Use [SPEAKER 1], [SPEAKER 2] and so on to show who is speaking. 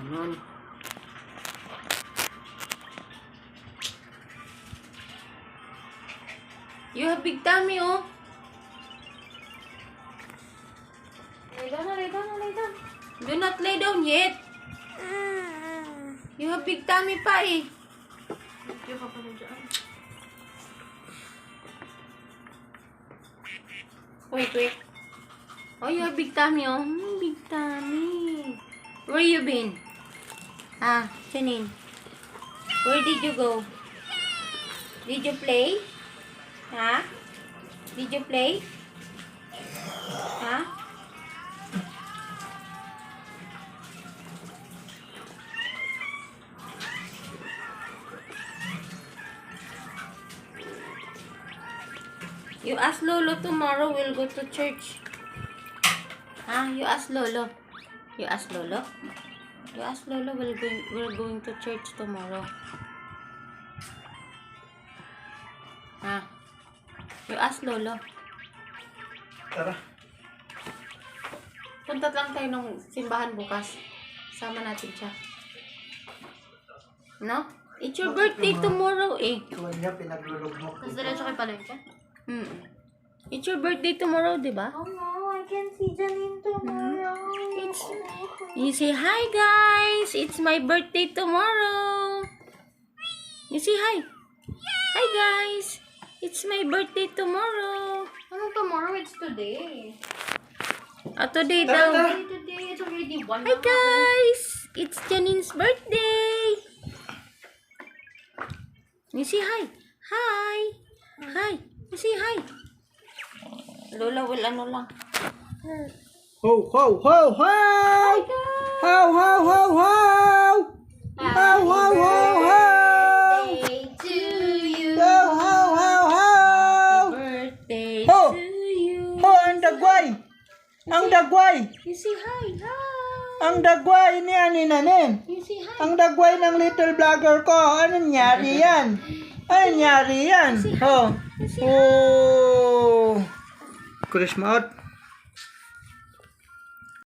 [SPEAKER 1] Ganon. You have big tummy, oh. Lay down, lay down, lay down. Do not lay down yet. You have big tummy pa eh. Hindi ka pa na dyan. Wait. Oh, you have big tummy, oh. Big tummy. Where you been? Janine. Where did you go? Did you play? Did you play? You ask Lolo tomorrow we'll go to church. You ask Lolo. You ask Lolo? You ask Lolo we're going to church tomorrow. You ask Lolo.
[SPEAKER 2] Tara.
[SPEAKER 1] Punta lang tayo ng simbahan bukas. Sama natin siya. No? It's your birthday tomorrow eh.
[SPEAKER 2] Tuwan niya, pinaglulog mo.
[SPEAKER 1] Tapos diretso kay Palengke? It's your birthday tomorrow, di ba?
[SPEAKER 3] Oh no, I can't see Janine tomorrow.
[SPEAKER 1] You say, hi guys! It's my birthday tomorrow! You say hi! Hi guys! It's my birthday tomorrow!
[SPEAKER 3] Ano tomorrow? It's today.
[SPEAKER 1] Today daw.
[SPEAKER 3] Today, it's already 1
[SPEAKER 1] Hi guys! It's Janine's birthday! You say hi! Hi! Hi! You say hi! Lola will ano lang.
[SPEAKER 2] Ho, ho, ho, ho! Ho, ho, ho, ho! Ho, ho, ho, ho!
[SPEAKER 3] Birthday to you.
[SPEAKER 2] Ho, ho, ho, ho!
[SPEAKER 1] Birthday
[SPEAKER 2] Ho!
[SPEAKER 1] to you!
[SPEAKER 2] Ho, ang dagway! Ang dagway!
[SPEAKER 1] You say hi! Hi!
[SPEAKER 2] Ang dagway ni Nanin!
[SPEAKER 1] You say hi!
[SPEAKER 2] Ang dagway ng little vlogger ko! Ano nangyari yan? Ano nangyari yan? Ho! Oh! Christmas!